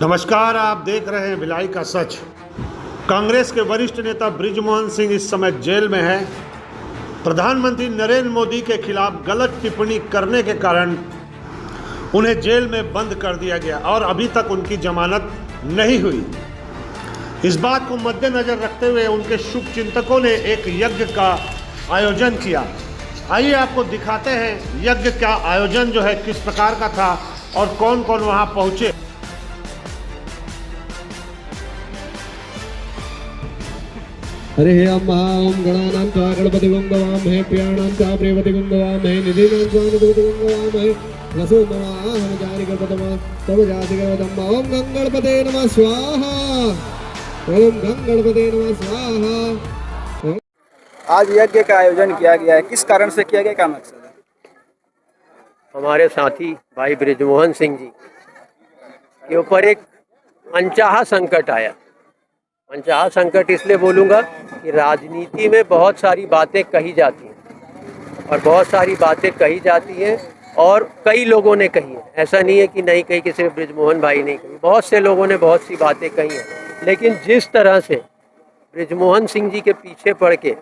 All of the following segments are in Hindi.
नमस्कार, आप देख रहे हैं भिलाई का सच। कांग्रेस के वरिष्ठ नेता बृजमोहन सिंह इस समय जेल में है। प्रधानमंत्री नरेंद्र मोदी के खिलाफ गलत टिप्पणी करने के कारण उन्हें जेल में बंद कर दिया गया और अभी तक उनकी जमानत नहीं हुई। इस बात को मद्देनजर रखते हुए उनके शुभचिंतकों ने एक यज्ञ का आयोजन किया। आइए आपको दिखाते हैं यज्ञ का आयोजन जो है किस प्रकार का था और कौन कौन वहां पहुंचे। हरे अम्मा ओम गणानां त्वा गणपतिगुं गवामहे प्रियाणां त्वा प्रियवतिगुं गवामहे निधीनां त्वा निधीवतिगुं गवामहे वसु ममाहं जानिगर्भतमा तव जातिगर्भतम्मा ओम गणपते नमः स्वाहा ओम गणपते नमः स्वाहा। आज यज्ञ का आयोजन किया गया है, किस कारण से किया गया, क्या मकसद है? हमारे साथी भाई बृजमोहन सिंह जी के ऊपर एक अनचाहा संकट आया। अनचाहा संकट इसलिए बोलूँगा कि राजनीति में बहुत सारी बातें कही जाती हैं और बहुत सारी बातें कही जाती हैं और कई लोगों ने कही है। ऐसा नहीं है कि नहीं कही, कि सिर्फ बृजमोहन भाई नहीं कही, बहुत से लोगों ने बहुत सी बातें कही हैं। लेकिन जिस तरह से बृजमोहन सिंह जी के पीछे पड़ के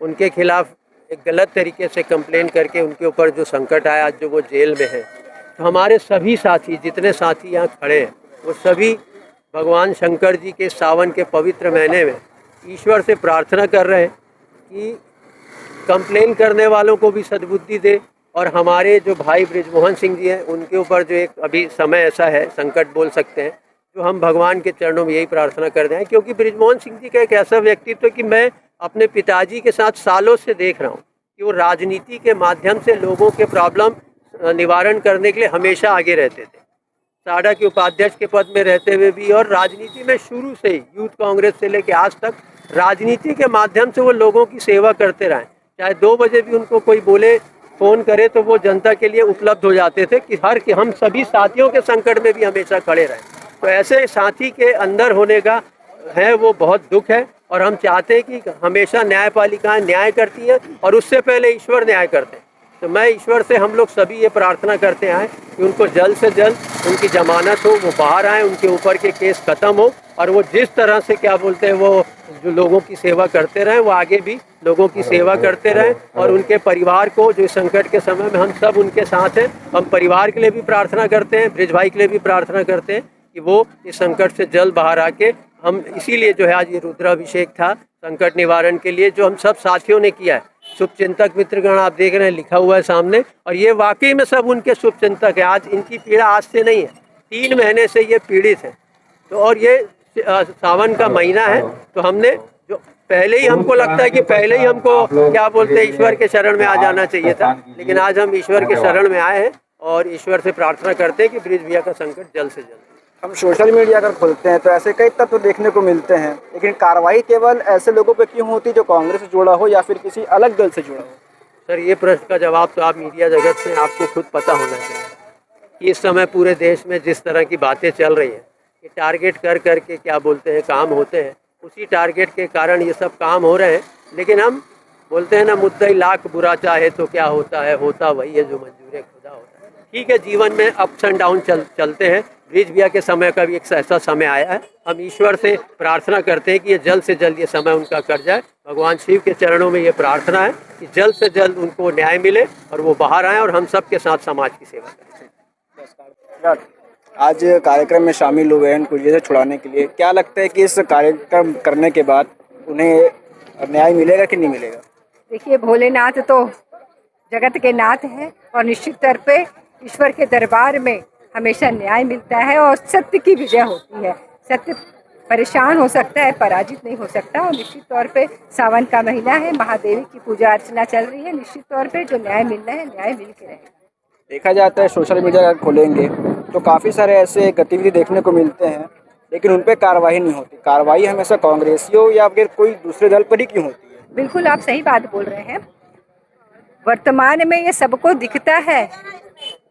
उनके खिलाफ एक गलत तरीके से कंप्लेन करके उनके ऊपर जो संकट आया, आज जो वो जेल में है, तो हमारे सभी साथी, जितने साथी यहाँ खड़े हैं, वो सभी भगवान शंकर जी के सावन के पवित्र महीने में ईश्वर से प्रार्थना कर रहे हैं कि कंप्लेन करने वालों को भी सद्बुद्धि दे और हमारे जो भाई बृजमोहन सिंह जी हैं उनके ऊपर जो एक अभी समय ऐसा है, संकट बोल सकते हैं, जो हम भगवान के चरणों में यही प्रार्थना कर रहे हैं। क्योंकि बृजमोहन सिंह जी का एक ऐसा व्यक्तित्व कि मैं अपने पिताजी के साथ सालों से देख रहा हूँ कि वो राजनीति के माध्यम से लोगों के प्रॉब्लम निवारण करने के लिए हमेशा आगे रहते थे। साडा के उपाध्यक्ष के पद में रहते हुए भी और राजनीति में शुरू से ही यूथ कांग्रेस से लेकर आज तक राजनीति के माध्यम से वो लोगों की सेवा करते रहे। चाहे 2 बजे भी उनको कोई बोले, फ़ोन करे, तो वो जनता के लिए उपलब्ध हो जाते थे कि हम सभी साथियों के संकट में भी हमेशा खड़े रहें। तो ऐसे साथी के अंदर होने का है वो बहुत दुख है और हम चाहते हैं कि हमेशा न्यायपालिकाएं न्याय करती हैं और उससे पहले ईश्वर न्याय करते हैं। तो मैं ईश्वर से, हम लोग सभी ये प्रार्थना करते हैं कि उनको जल्द से जल्द उनकी जमानत हो, वो बाहर आए, उनके ऊपर के केस ख़त्म हो और वो जिस तरह से क्या बोलते हैं वो जो लोगों की सेवा करते रहें, वो आगे भी लोगों की सेवा करते रहें और उनके परिवार को जो संकट के समय में हम सब उनके साथ हैं। हम परिवार के लिए भी प्रार्थना करते हैं, ब्रिज भाई के लिए भी प्रार्थना करते हैं कि वो इस संकट से जल्द बाहर आके, हम इसीलिए जो है आज ये रुद्राभिषेक था संकट निवारण के लिए, जो हम सब साथियों ने किया है। शुभचिंतक मित्रगण आप देख रहे हैं, लिखा हुआ है सामने, और ये वाकई में सब उनके शुभचिंतक है। आज इनकी पीड़ा आज से नहीं है, 3 महीने से ये पीड़ित है। तो और ये सावन का महीना है, तो हमने जो पहले ही, हमको लगता है कि पहले ही हमको क्या बोलते हैं ईश्वर के शरण में आ जाना चाहिए था, लेकिन आज हम ईश्वर के शरण में आए हैं और ईश्वर से प्रार्थना करते हैं कि ब्रिज भैया का संकट जल्द से जल्द। हम सोशल मीडिया अगर खोलते हैं तो ऐसे कई तत्व देखने को मिलते हैं, लेकिन कार्रवाई केवल ऐसे लोगों पे क्यों होती जो कांग्रेस से जुड़ा हो या फिर किसी अलग दल से जुड़ा हो? सर, ये प्रश्न का जवाब तो आप मीडिया जगत से आपको खुद पता होना चाहिए कि इस समय पूरे देश में जिस तरह की बातें चल रही हैं, कि टारगेट कर करके क्या बोलते हैं काम होते हैं, उसी टारगेट के कारण ये सब काम हो रहे हैं। लेकिन हम बोलते हैं ना, मुद्दई लाख बुरा चाहे तो क्या होता है, होता वही है जो मंजूर खुदा होता है। ठीक है, जीवन में अप्स एंड डाउन चलते हैं। ब्रिज भैया के समय का भी एक ऐसा समय आया है। हम ईश्वर से प्रार्थना करते हैं कि ये जल्द से जल्द ये समय उनका कट जाए। भगवान शिव के चरणों में ये प्रार्थना है कि जल्द से जल्द उनको न्याय मिले और वो बाहर आएँ और हम सब के साथ समाज की सेवा करें। आज कार्यक्रम में शामिल हुए हैं उनको जेल से छुड़ाने के लिए, क्या लगता है कि इस कार्यक्रम करने के बाद उन्हें न्याय मिलेगा कि नहीं मिलेगा? देखिए, भोलेनाथ तो जगत के नाथ हैं और निश्चित तौर पे ईश्वर के दरबार में हमेशा न्याय मिलता है और सत्य की विजय होती है। सत्य परेशान हो सकता है, पराजित नहीं हो सकता। और निश्चित तौर पे सावन का महीना है, महादेवी की पूजा अर्चना चल रही है, निश्चित तौर पे जो न्याय मिलना है न्याय मिल के रहेगा। देखा जाता है सोशल मीडिया अगर खोलेंगे तो काफ़ी सारे ऐसे गतिविधि देखने को मिलते हैं, लेकिन उन पर कार्रवाई नहीं होती। कार्रवाई हमेशा कांग्रेसियों या फिर कोई दूसरे दल पर ही क्यों होती है? बिल्कुल आप सही बात बोल रहे हैं। वर्तमान में ये सबको दिखता है,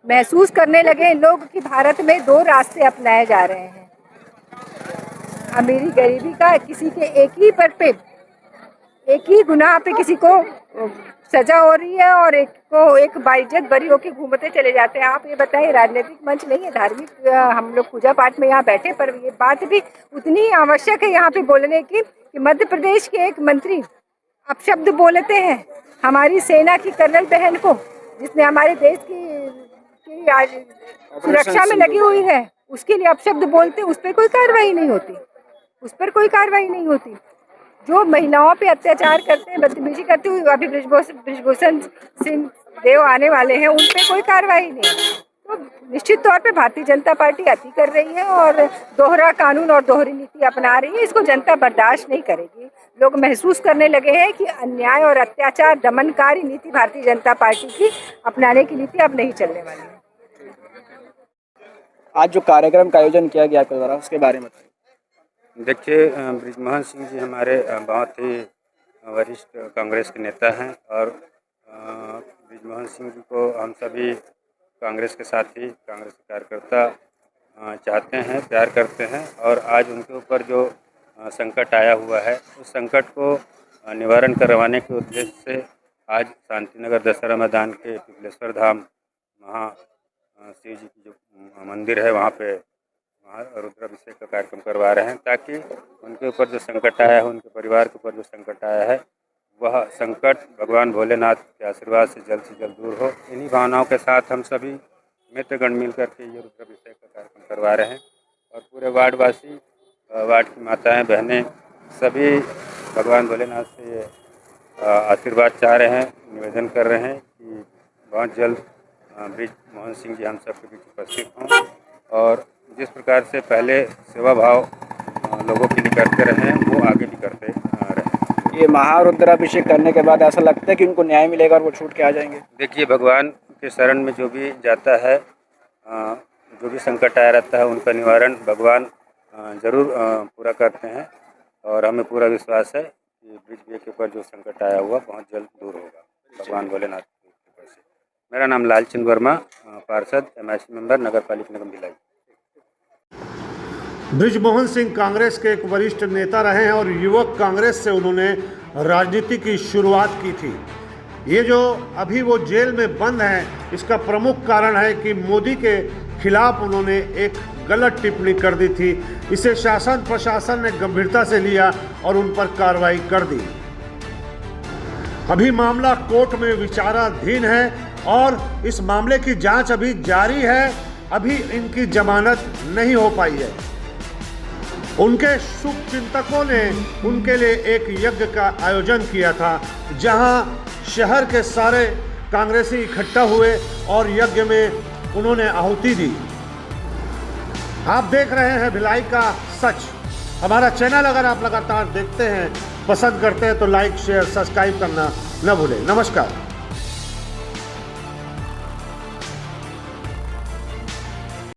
महसूस करने लगे लोग कि भारत में 2 रास्ते अपनाए जा रहे हैं। अमीरी गरीबी का, किसी के एक ही गुनाह पे किसी को सजा हो रही है और एक को एक बाइज्जत बरी होकर घूमते चले जाते हैं। आप ये बताइए, राजनीतिक मंच नहीं है, धार्मिक हम लोग पूजा पाठ में यहाँ बैठे, पर ये बात भी उतनी आवश्यक है यहाँ पे बोलने की कि मध्य प्रदेश के एक मंत्री अपशब्द बोलते हैं हमारी सेना की कर्नल बहन को, जिसने हमारे देश की आज सुरक्षा में लगी हुई है, उसके लिए अपशब्द बोलते, उस पर कोई कार्रवाई नहीं होती, उस पर कोई कार्रवाई नहीं होती। जो महिलाओं पे अत्याचार करते हैं, बदतमीजी करते हुए अभी बृजभूषण सिंह देव आने वाले हैं, उन पे कोई कार्रवाई नहीं। तो निश्चित तौर पे भारतीय जनता पार्टी अति कर रही है और दोहरा कानून और दोहरी नीति अपना रही है। इसको जनता बर्दाश्त नहीं करेगी। लोग महसूस करने लगे हैं कि अन्याय और अत्याचार दमनकारी नीति भारतीय जनता पार्टी की अपनाने की नीति अब नहीं चलने वाली है। आज जो कार्यक्रम का आयोजन किया गया आपके द्वारा, उसके बारे में बताइए। देखिए, बृजमोहन सिंह जी हमारे बहुत ही वरिष्ठ कांग्रेस के नेता हैं और बृजमोहन सिंह जी को हम सभी कांग्रेस के साथी, कांग्रेस के कार्यकर्ता चाहते हैं, प्यार करते हैं। और आज उनके ऊपर जो संकट आया हुआ है, उस संकट को निवारण करवाने के उद्देश्य से आज शांतिनगर दशहरा मैदान के पिपलेश्वर धाम शिव जी की जो मंदिर है वहाँ पे रुद्राभिषेक का कार्यक्रम करवा रहे हैं, ताकि उनके ऊपर जो संकट आया है, उनके परिवार के ऊपर जो संकट आया है, वह संकट भगवान भोलेनाथ के आशीर्वाद से जल्द दूर हो। इन्हीं भावनाओं के साथ हम सभी मित्रगण मिल करके ये रुद्राभिषेक का कार्यक्रम करवा रहे हैं और पूरे वार्डवासी, वार्ड की माताएं, बहनें सभी भगवान भोलेनाथ से आशीर्वाद चाह रहे हैं, निवेदन कर रहे हैं कि बहुत जल्द बृजमोहन सिंह जी हम सबके बीच उपस्थित हों और जिस प्रकार से पहले सेवा भाव लोगों के लिए करते रहे हैं, वो आगे भी करते रहें। ये महारुद्राभिषेक करने के बाद ऐसा लगता है कि उनको न्याय मिलेगा और वो छूट के आ जाएंगे। देखिए, भगवान के शरण में जो भी जाता है, जो भी संकट आया रहता है, उनका निवारण भगवान जरूर पूरा करते हैं और हमें पूरा विश्वास है कि ब्रिज के ऊपर जो संकट आया हुआ बहुत जल्द दूर होगा भगवान भोलेनाथ की कृपा से। मेरा नाम लालचंद वर्मा, पार्षद, MIC मेंबर, नगर पालिका निगम भिलाई। बृजमोहन सिंह कांग्रेस के एक वरिष्ठ नेता रहे हैं और युवक कांग्रेस से उन्होंने राजनीति की शुरुआत की थी। ये जो अभी वो जेल में बंद हैं, इसका प्रमुख कारण है कि मोदी के खिलाफ उन्होंने एक गलत टिप्पणी कर दी थी। इसे शासन प्रशासन ने गंभीरता से लिया और उन पर कार्रवाई कर दी। अभी मामला कोर्ट में विचाराधीन है और इस मामले की जांच अभी जारी है। अभी इनकी जमानत नहीं हो पाई है। उनके शुभ चिंतकों ने उनके लिए एक यज्ञ का आयोजन किया था, जहां शहर के सारे कांग्रेसी इकट्ठा हुए और यज्ञ में उन्होंने आहुति दी। आप देख रहे हैं भिलाई का सच। हमारा चैनल अगर आप लगातार देखते हैं, पसंद करते हैं तो लाइक, शेयर, सब्सक्राइब करना न भूलें। नमस्कार।